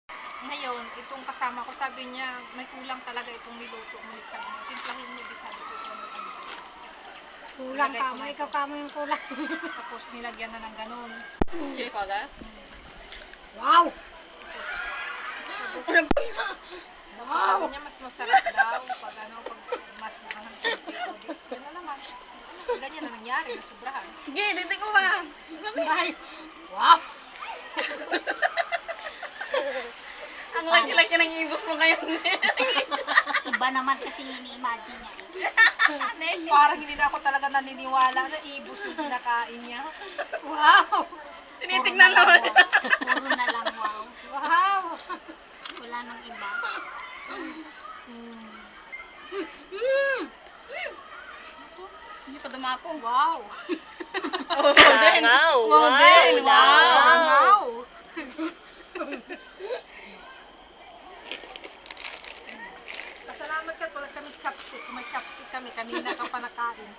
Ngayon, itong kasama ko, sabi niya, may kulang talaga itong niluto mo. Sabi niya, timplahin mo, sabi ko, Kulang ka mo, ikaw ka mo yung kulang. tapos nilagyan na ng ganun. Chili powder? Wow! Sabi niya, mas masarap daw pag mas mahang konti. Yan na naman. Ganyan na nangyari, nasubrahan. Sige, dito ko ba? Dahil, wow! Ang laki-laki ng ibos mo ngayon. Iba naman kasi ini-imagine niya eh. Parang hindi na ako talaga naniniwala na ibos yung kinakain niya. Wow! Tinitignan naman. Puro na lang wow. Wow! Wala nang iba. Hindi pa dumapo. Wow! Oh, din. Wow! Wow! din. Wow! Pasalamat ka pala kami chopstick. Kung may chopstick kami, kanina ka pa nakain.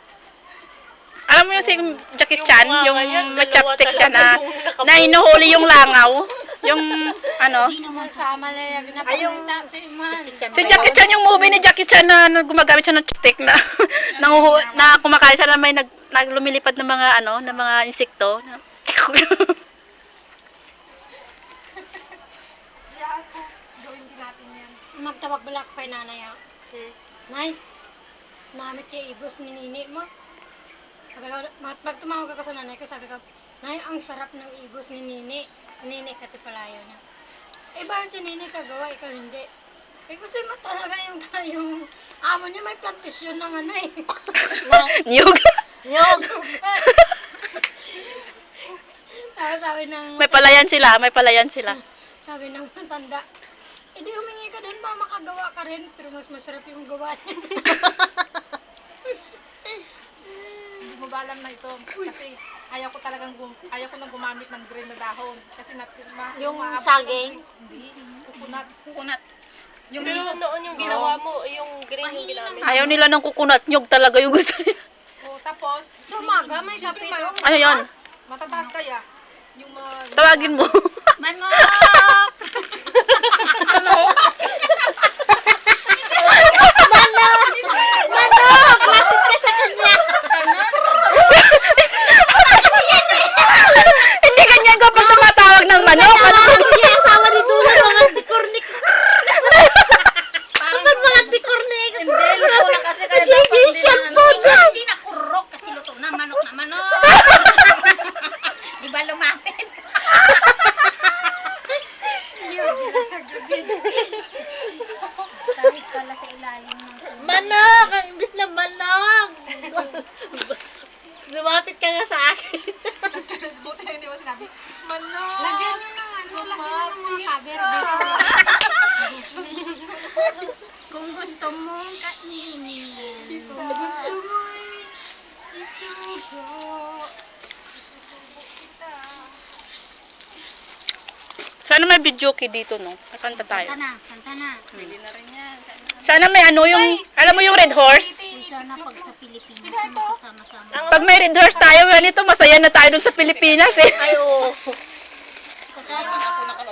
Alam mo yung si Jackie Chan, Yung yung mga yan, may dalawa chopstick siya talaga na, yung nakapuno. na hinuhuli yung langaw. Yung, ano, Di naman sama na yung napakita man. si Jackie Chan, yung movie ni Jackie Chan na gumagamit siya ng chopstick na, na kumakain siya na may naglumilipad ng mga, ano, ng mga insekto. Yan po. Gawin din natin yan. Magtawag balak pa yung nanay ha. Nay, namit kay ibos ni nini mo. Sabi ko, pag tumawag ako sa nanay ko, sabi ko, Nay, ang sarap ng ibos ni nini. Nini kasi palayo niya. Eh, ba si nini kagawa, ikaw hindi. Eh, kasi talaga yung amo niya may plantasyon ng ano eh. Nyug. Nyog! Tapos sabi ng... May palayan sila, may palayan sila. Sabi ng matanda, eh di humingi ka doon ba makagawa ka rin, pero mas masarap yung gawa niya. Hindi mo ba alam na ito? Kasi ayaw ko nang gumamit ng green na dahon. Kasi Yung maabot saging? Hindi. Kukunat. Coconut. Yung Pero noon yung ginawa mo, yung green yung ginamit. Ayaw nila ng kukunat, nyug talaga yung gusto nila. O, tapos, So, umaga may kape doon. Ano yun? matataas kaya. Yung Tawagin mo. Manok! Manok! Lapit ka sa kanya! Hindi ganyan kapag tumatawag ng manok. Ano? Hindi ang sawa ni Dula, mga tikurnik. Parang mga tikurnik. Hindi, luto na kasi kaya dapat hindi na ano. Hindi na kurok kasi luto na manok na manok. Di ba lumapit? Tawid pala sa ilalim ng Manok! Ang imbis na manok! Lumapit ka nga sa akin. buti na hindi mo sinabi. Manok! Lagyan nyo ng ano, lagyan nyo ng mga cover dito. kung gusto mong kainin. Gusto mo isubo. Sana may video kay dito, no? Kakanta tayo. Kanta na. Pwede na rin yan. Sana may ano, yung, alam mo yung red horse? Sana pag sa Pilipinas na magkasama-sama. Pag may red horse tayo, ganito, masaya na tayo dun sa Pilipinas, eh. Ay, oo.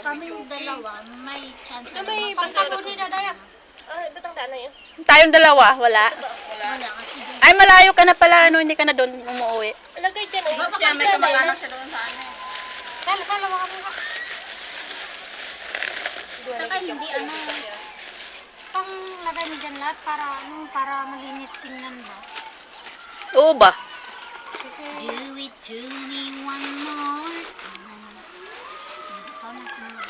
Kami yung dalawa, may chance na May Pagkato ni Dadaya. Ay, ba't ang daan na yun? Tayong dalawa, wala. wala kasi doon. Ay, malayo ka na pala, ano, hindi ka na doon umuwi. Lagay dyan, oh. Siya, may kamag-anak siya doon sa ano. Sala, mga mga. Saka hindi ano, Pang lagay mo dyan lahat para malinis tingnan ba. Oo ba? Kasi, do it to me one more. Ikaw na sumunod.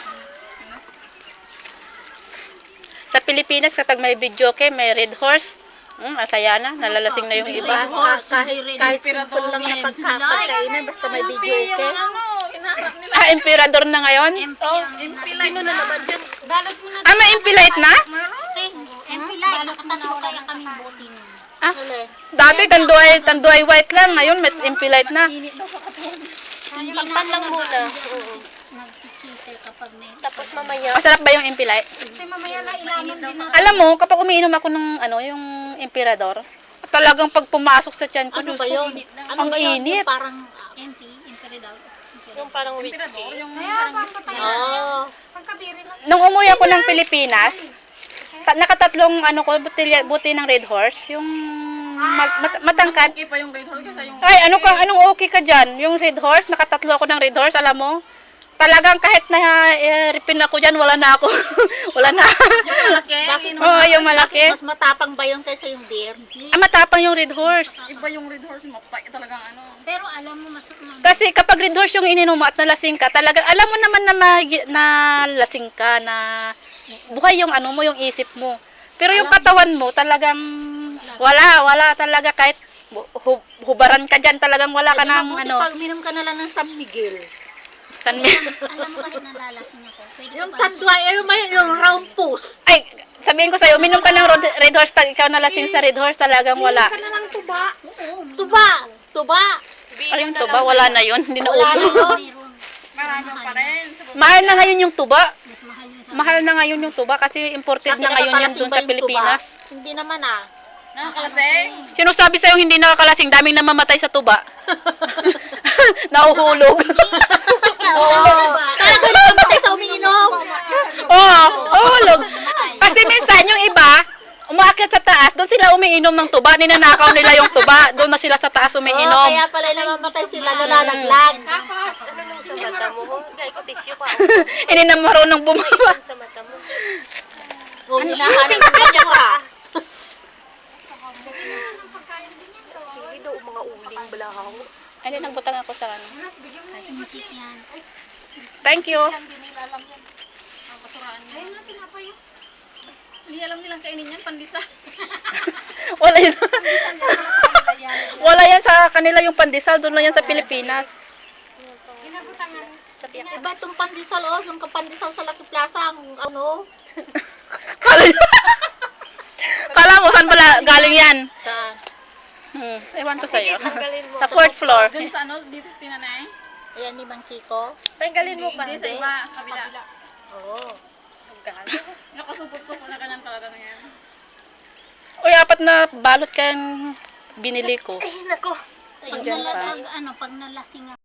Sa Pilipinas, kapag may video kay may red horse, asaya na, nalalasing na yung iba. Kahit simple lang na pagkakainan, basta may video Yung ano, hinaharap nila. Ah, emperador na ngayon? Sino na naman dyan? balot mo na. Ah, may impilite na? MP Light, nakatatlo kaya kaming bote nun. Ah, dati tanduay white lang, ngayon may impilite na. Hindi Takpan lang muna. Oo. Nagkikisel kapag may... Tapos mamaya. Masarap ba yung impilite? Kasi mamaya na ilaman din natin. Alam mo, kapag umiinom ako ng ano, yung emperador, talagang pag pumasok sa tiyan ko, Diyos ko, ang init. Parang MP, Imperial. Yung parang whiskey. Yung Kaya, pagkatayin na. Oh. Pagkadiri na. nung umuwi ako ng Pilipinas, nakatatlong ano ko, buti ng Red Horse, yung matangkad. Okay pa yung Red Horse kasi yung... Ay, anong okay ka dyan? Yung Red Horse, nakatatlo ako ng Red Horse, alam mo? Talagang kahit na ripin ako dyan, wala na ako. Wala na. Yung malaki. Oo, yung malaki. Mas matapang ba yun kaysa yung deer? Ah, matapang yung Red Horse. Iba yung Red Horse, mapay talagang ano. Pero alam mo, mas Kasi kapag Red Horse yung ininom mo at nalasing ka, talagang alam mo naman na lasing ka, na buhay yung ano mo, yung isip mo. Pero yung katawan mo, talagang wala talaga kahit hubaran ka dyan, talagang wala ka ng ano. pag minom ka na lang ng San Miguel. San Alam mo kahit nalalasing ako. Pwede Yung tandwa, yung round post. Ay, sabihin ko sa'yo, uminom ka ng Red Horse, pag ikaw nalasing sa Red Horse, talagang wala. Ka na lang tuba. Tuba. Ay, yung tuba, wala na yun, hindi na uso. Meron. Marami pa rin. Mahal na ngayon yung tuba. Mas mahal yun sa Mahal na ngayon yung tuba kasi imported na ngayon yun doon sa Pilipinas. Hindi naman ah. Nakakalasing. Sino sabi sa'yo hindi nakakalasing? Daming namamatay sa tuba. Nahuhulog. Kaya doon namatay sa umiinom. Oo, hulog. Kasi minsan yung iba, umaakyat sa taas, doon sila umiinom ng tuba, ninanakaw nila yung tuba, doon na sila sa taas umiinom. Kaya pala namamatay sila nalalaglag. Ano nung sa mata mo? Dahil ko tissue pa. Hindi na marunong bumaba. Sa mata mo. Kung hinahanap mo ka. Hindi daw mga uling balahaw. Ay, hindi, nagbutang ako sa ano. Inisip yan. Thank you. Pasuraan niya. Hindi alam nilang kainin yan, pandisa. Wala yan. Wala yan sa kanila yung pandesal, doon lang yan sa Pilipinas. Iba itong pandesal o, yung kapandesal sa Lucky Plaza, ang ano, Kala mo, saan pala galing yan? sa, Ewan ko sa'yo. Tanggalin mo. Sa fourth floor. Dun sa ano, dito sa tinanay. ayan ni Mang Kiko. Tanggalin mo Hindi sa bande. iba, sa kabila. Oo. Nakasupot-supot na ganyan talaga na yan. Uy, 4 na balot kayang binili ko. Ay, nako. Pag, Andyan pa. pag nalasing